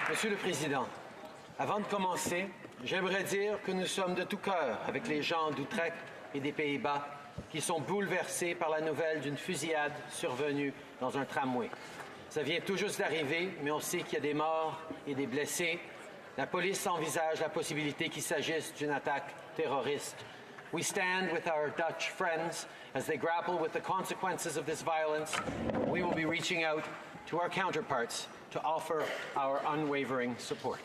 Monsieur le Président, avant de commencer, j'aimerais dire que nous sommes de tout cœur avec les gens d'Utrecht et des Pays-Bas qui sont bouleversés par la nouvelle d'une fusillade survenue dans un tramway. Ça vient tout juste d'arriver, mais on sait qu'il y a des morts et des blessés. La police envisage la possibilité qu'il s'agisse d'une attaque terroriste. We stand with our Dutch friends as they grapple with the consequences of this violence. We will be reaching out to our counterparts to offer our unwavering support.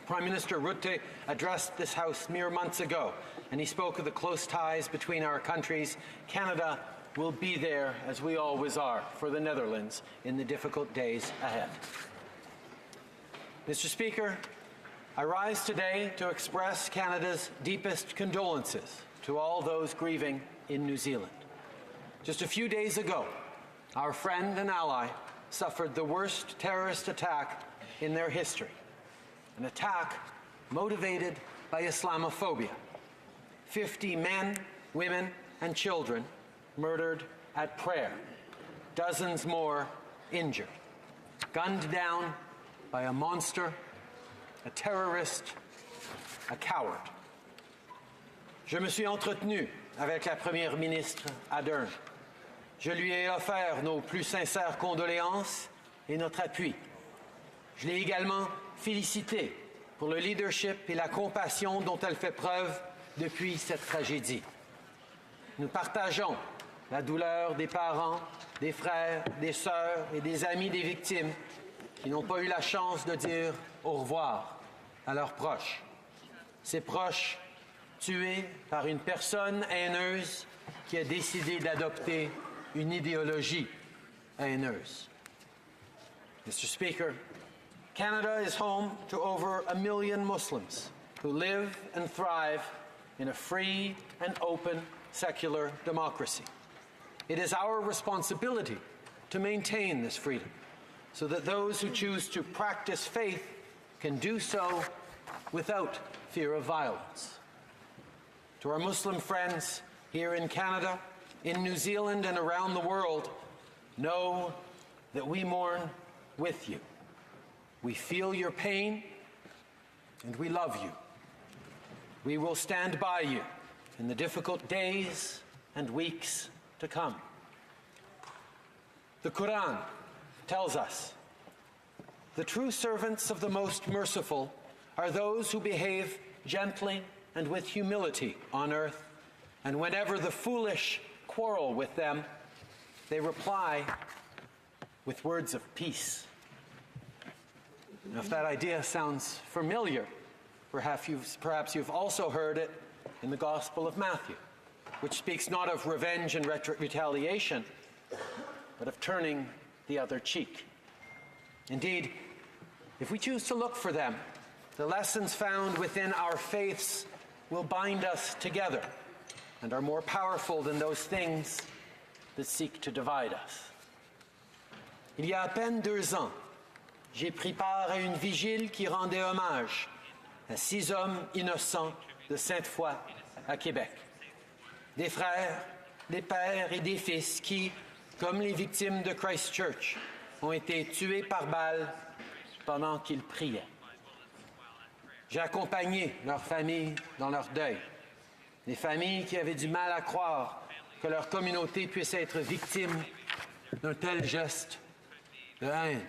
Prime Minister Rutte addressed this House mere months ago, and he spoke of the close ties between our countries. Canada will be there, as we always are, for the Netherlands in the difficult days ahead. Mr. Speaker, I rise today to express Canada's deepest condolences to all those grieving in New Zealand. Just a few days ago, our friend and ally suffered the worst terrorist attack in their history, an attack motivated by Islamophobia. 50 men, women, and children murdered at prayer, dozens more injured, gunned down by a monster, a terrorist, a coward. Je me suis entretenu avec la première ministre Ardern. Je lui ai offert nos plus sincères condoléances et notre appui. Je l'ai également félicitée pour le leadership et la compassion dont elle fait preuve depuis cette tragédie. Nous partageons la douleur des parents, des frères, des sœurs et des amis des victimes qui n'ont pas eu la chance de dire au revoir à leurs proches. Ces proches tués par une personne haineuse qui a décidé d'adopter une idéologie haineuse. Mr. Speaker, Canada is home to over 1 million Muslims who live and thrive in a free and open secular democracy. It is our responsibility to maintain this freedom so that those who choose to practice faith can do so without fear of violence. To our Muslim friends here in Canada, in New Zealand, and around the world, know that we mourn with you. We feel your pain, and we love you. We will stand by you in the difficult days and weeks to come. The Quran tells us, "The true servants of the Most Merciful are those who behave gently and with humility on earth, and whenever the foolish quarrel with them, they reply with words of peace." Now, if that idea sounds familiar, perhaps you've also heard it in the Gospel of Matthew, which speaks not of revenge and retaliation, but of turning the other cheek. Indeed, if we choose to look for them, the lessons found within our faiths will bind us together and are more powerful than those things that seek to divide us. Il y a à peine 2 ans, j'ai pris part à une vigile qui rendait hommage à 6 hommes innocents de Sainte-Foy à Québec. Des frères, des pères et des fils qui, comme les victimes de Christchurch, ont été tués par balle pendant qu'ils priaient. J'ai accompagné leurs familles dans leur deuil. Des familles qui avaient du mal à croire que leur communauté puisse être victime d'un tel geste de haine.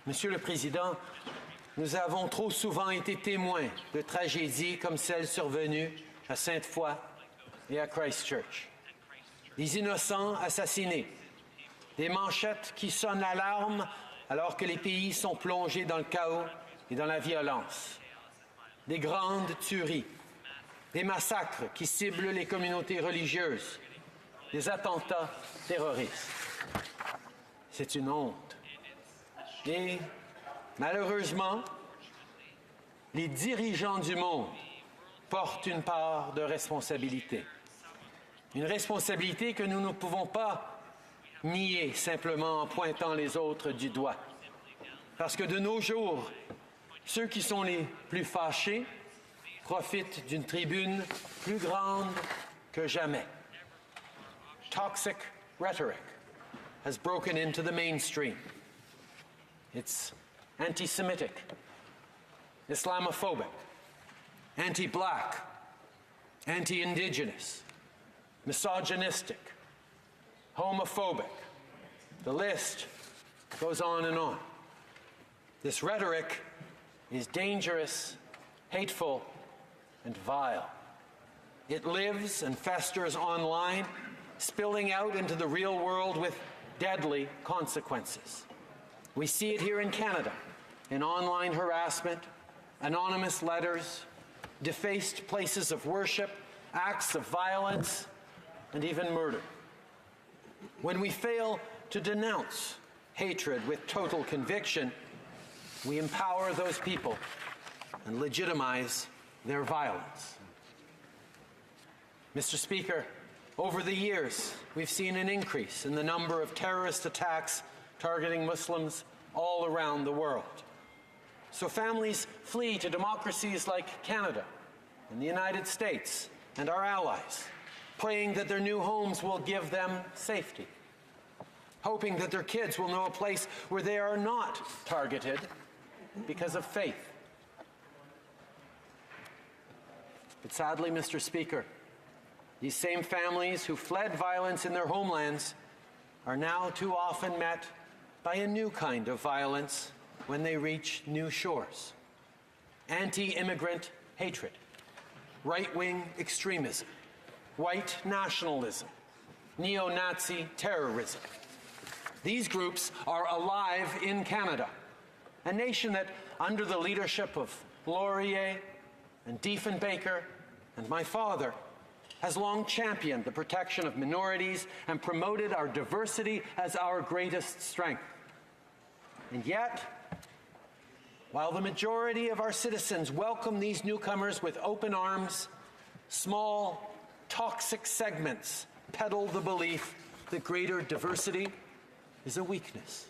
Monsieur le Président, nous avons trop souvent été témoins de tragédies comme celle survenue à Sainte-Foy et à Christchurch. Des innocents assassinés, des manchettes qui sonnent l'alarme alors que les pays sont plongés dans le chaos et dans la violence, des grandes tueries, des massacres qui ciblent les communautés religieuses, des attentats terroristes. C'est une honte. Et malheureusement, les dirigeants du monde portent une part de responsabilité. Une responsabilité que nous ne pouvons pas nier simplement en pointant les autres du doigt. Parce que de nos jours, ceux qui sont les plus fâchés profitent d'une tribune plus grande que jamais. Toxic rhetoric has broken into the mainstream. It's anti-Semitic, Islamophobic, anti-black, anti-indigenous, misogynistic, homophobic. The list goes on and on. This rhetoric is dangerous, hateful, and vile. It lives and festers online, spilling out into the real world with deadly consequences. We see it here in Canada, in online harassment, anonymous letters, defaced places of worship, acts of violence, and even murder. When we fail to denounce hatred with total conviction, we empower those people and legitimize their violence. Mr. Speaker, over the years, we've seen an increase in the number of terrorist attacks targeting Muslims all around the world. So families flee to democracies like Canada and the United States and our allies, praying that their new homes will give them safety, hoping that their kids will know a place where they are not targeted because of faith. But sadly, Mr. Speaker, these same families who fled violence in their homelands are now too often met by a new kind of violence when they reach new shores. Anti-immigrant hatred, right-wing extremism, white nationalism, neo-Nazi terrorism. These groups are alive in Canada, a nation that, under the leadership of Laurier and Diefenbaker and my father, has long championed the protection of minorities and promoted our diversity as our greatest strength. And yet, while the majority of our citizens welcome these newcomers with open arms, small, toxic segments peddle the belief that greater diversity is a weakness.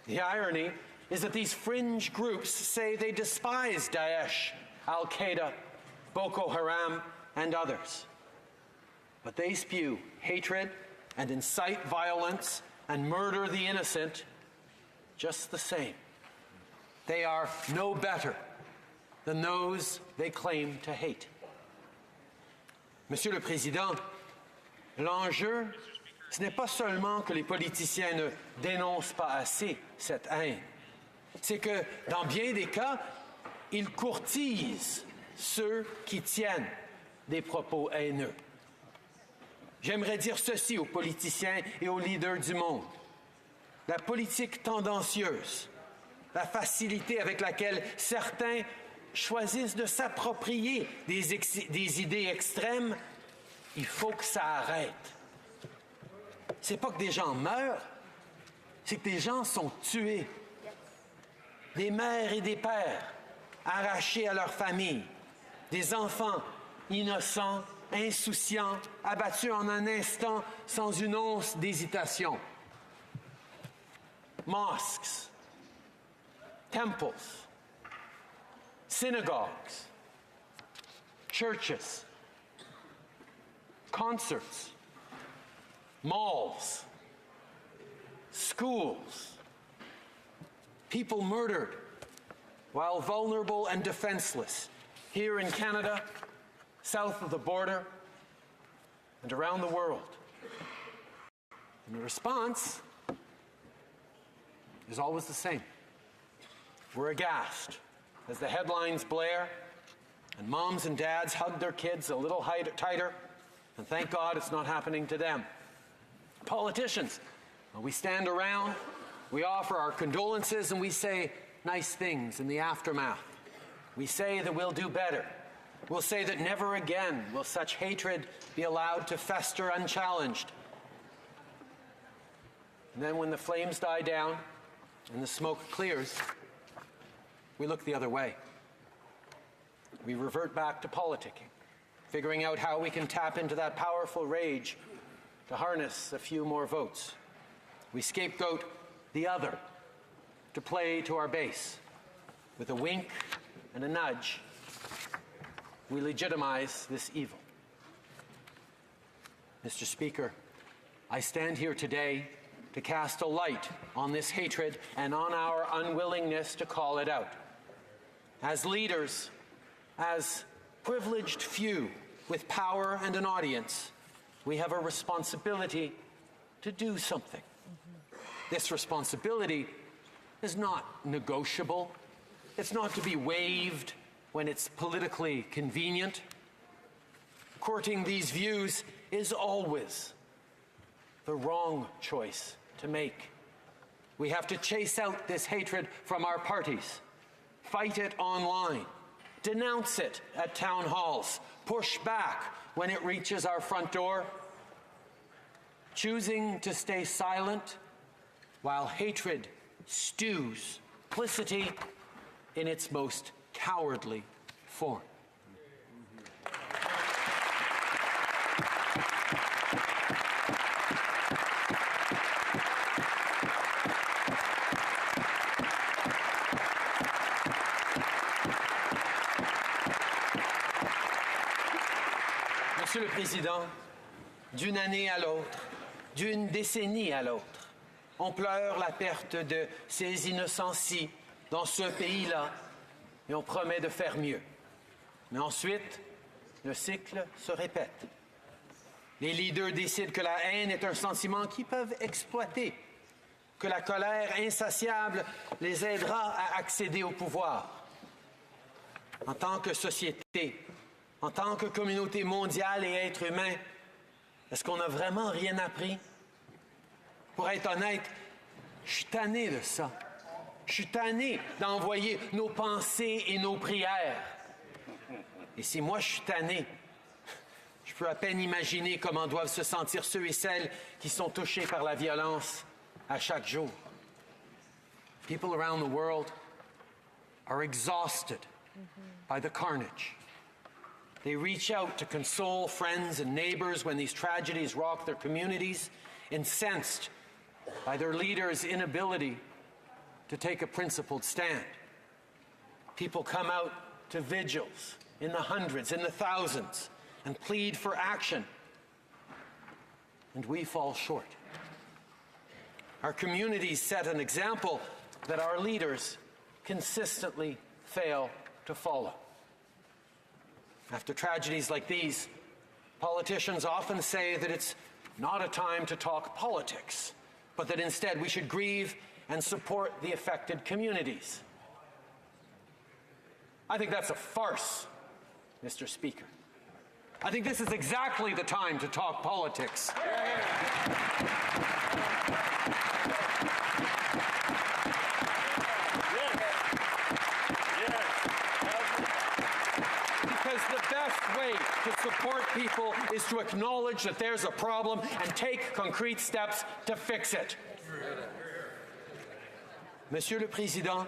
The irony is that these fringe groups say they despise Daesh, Al-Qaeda, Boko Haram, and others. But they spew hatred and incite violence and murder the innocent just the same. They are no better than those they claim to hate. Monsieur le Président, l'enjeu, ce n'est pas seulement que les politiciens ne dénoncent pas assez cette haine, c'est que, dans bien des cas, ils courtisent ceux qui tiennent des propos haineux. J'aimerais dire ceci aux politiciens et aux leaders du monde. La politique tendancieuse, la facilité avec laquelle certains choisissent de s'approprier des idées extrêmes, il faut que ça arrête. C'est pas que des gens meurent, c'est que des gens sont tués. Des mères et des pères arrachés à leur famille, des enfants innocents, insouciants, abattus en un instant sans une once d'hésitation. Mosques, temples, synagogues, churches, concerts, malls, schools, people murdered while vulnerable and defenseless here in Canada, south of the border, and around the world. And the response is always the same. We're aghast as the headlines blare and moms and dads hug their kids a little tighter, and thank God it's not happening to them. Politicians, we stand around, we offer our condolences, and we say nice things in the aftermath. We say that we'll do better. We'll say that never again will such hatred be allowed to fester unchallenged. And then when the flames die down and the smoke clears, we look the other way. We revert back to politicking, figuring out how we can tap into that powerful rage to harness a few more votes. We scapegoat the other to play to our base. With a wink and a nudge, we legitimize this evil. Mr. Speaker, I stand here today to cast a light on this hatred and on our unwillingness to call it out. As leaders, as privileged few with power and an audience, we have a responsibility to do something. This responsibility is not negotiable. It's not to be waived when it's politically convenient. Courting these views is always the wrong choice to make. We have to chase out this hatred from our parties, fight it online, denounce it at town halls, push back when it reaches our front door. Choosing to stay silent while hatred stews, complicity in its most cowardly form. Monsieur le Président, d'une année à l'autre, d'une décennie à l'autre, on pleure la perte de ces innocents-ci dans ce pays-là et on promet de faire mieux. Mais ensuite, le cycle se répète. Les leaders décident que la haine est un sentiment qu'ils peuvent exploiter, que la colère insatiable les aidera à accéder au pouvoir. En tant que société, en tant que communauté mondiale et être humain, est-ce qu'on n'a vraiment rien appris? Pour être honnête, je suis tanné de ça. Je suis tanné d'envoyer nos pensées et nos prières. Et si moi je suis tanné, je peux à peine imaginer comment doivent se sentir ceux et celles qui sont touchés par la violence à chaque jour. People around the world are exhausted by the carnage. They reach out to console friends and neighbors when these tragedies rock their communities, incensed by their leaders' inability to take a principled stand. People come out to vigils in the hundreds, in the thousands, and plead for action. And we fall short. Our communities set an example that our leaders consistently fail to follow. After tragedies like these, politicians often say that it's not a time to talk politics, but that instead we should grieve and support the affected communities. I think that's a farce, Mr. Speaker. I think this is exactly the time to talk politics. Because the best way to support people is to acknowledge that there's a problem and take concrete steps to fix it. Monsieur le Président,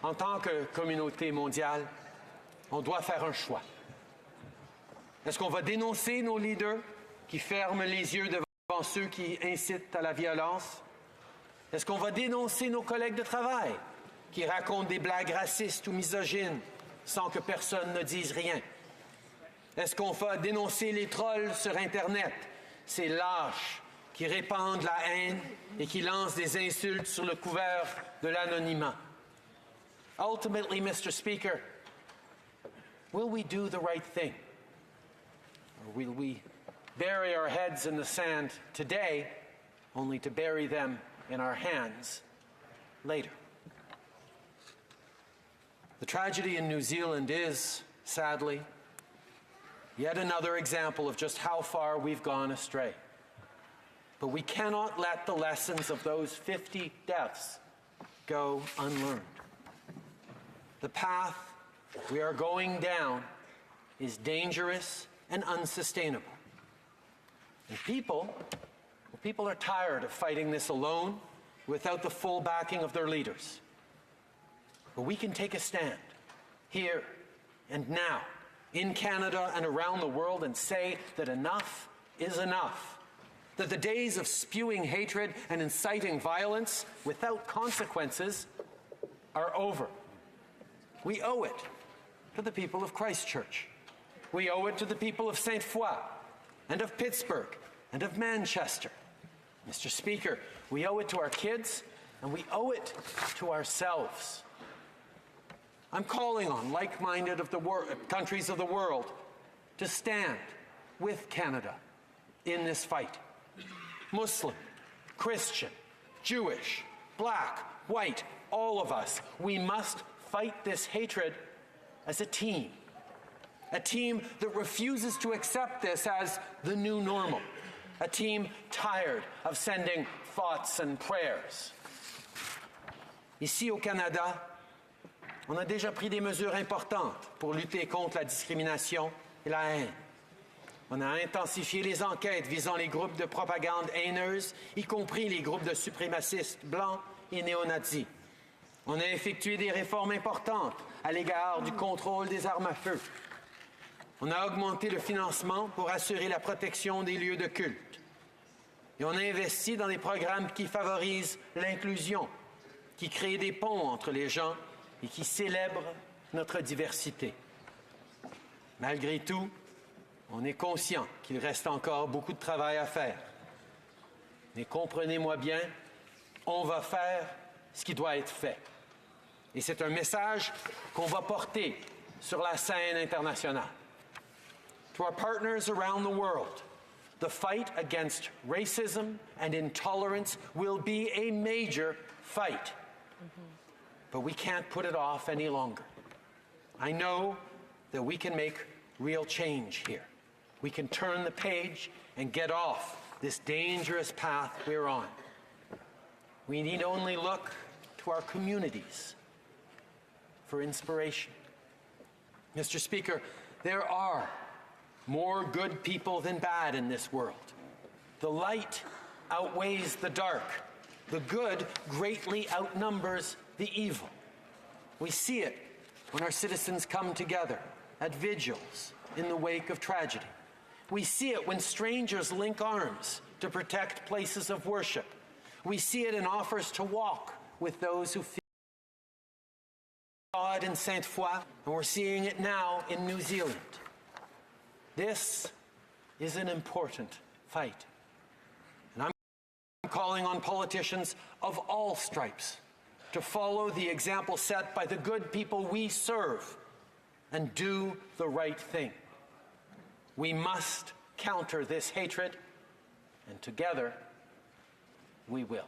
en tant que communauté mondiale, on doit faire un choix. Est-ce qu'on va dénoncer nos leaders qui ferment les yeux devant ceux qui incitent à la violence? Est-ce qu'on va dénoncer nos collègues de travail qui racontent des blagues racistes ou misogynes sans que personne ne dise rien? Est-ce qu'on va dénoncer les trolls sur Internet, ces lâches qui répandent la haine et qui lancent des insultes sur le couvert de l'anonymat? Ultimately, Mr. Speaker, will we do the right thing? Or will we bury our heads in the sand today, only to bury them in our hands later? The tragedy in New Zealand is, sadly, yet another example of just how far we've gone astray. But we cannot let the lessons of those 50 deaths go unlearned. The path we are going down is dangerous and unsustainable. And people are tired of fighting this alone without the full backing of their leaders. But we can take a stand here and now in Canada and around the world and say that enough is enough. That the days of spewing hatred and inciting violence without consequences are over. We owe it to the people of Christchurch. We owe it to the people of Sainte-Foy and of Pittsburgh and of Manchester. Mr. Speaker, we owe it to our kids and we owe it to ourselves. I'm calling on like-minded countries of the world to stand with Canada in this fight. Muslim, Christian, Jewish, black, white, all of us, we must fight this hatred as a team that refuses to accept this as the new normal, a team tired of sending thoughts and prayers. Ici au Canada, on a déjà pris des mesures importantes pour lutter contre la discrimination et la haine. On a intensifié les enquêtes visant les groupes de propagande haineuse, y compris les groupes de suprémacistes blancs et néo-nazis. On a effectué des réformes importantes à l'égard du contrôle des armes à feu. On a augmenté le financement pour assurer la protection des lieux de culte. Et on a investi dans des programmes qui favorisent l'inclusion, qui créent des ponts entre les gens et qui célèbrent notre diversité. Malgré tout, on est conscient qu'il reste encore beaucoup de travail à faire. Mais comprenez-moi bien, on va faire ce qui doit être fait. Et c'est un message qu'on va porter sur la scène internationale. To our partners around the world, the fight against racism and intolerance will be a major fight. But we can't put it off any longer. I know that we can make real change here. We can turn the page and get off this dangerous path we're on. We need only look to our communities for inspiration. Mr. Speaker, there are more good people than bad in this world. The light outweighs the dark. The good greatly outnumbers the evil. We see it when our citizens come together at vigils in the wake of tragedy. We see it when strangers link arms to protect places of worship. We see it in offers to walk with those who fear God in Sainte-Foy, and we're seeing it now in New Zealand. This is an important fight. And I'm calling on politicians of all stripes to follow the example set by the good people we serve and do the right thing. We must counter this hatred, and together we will.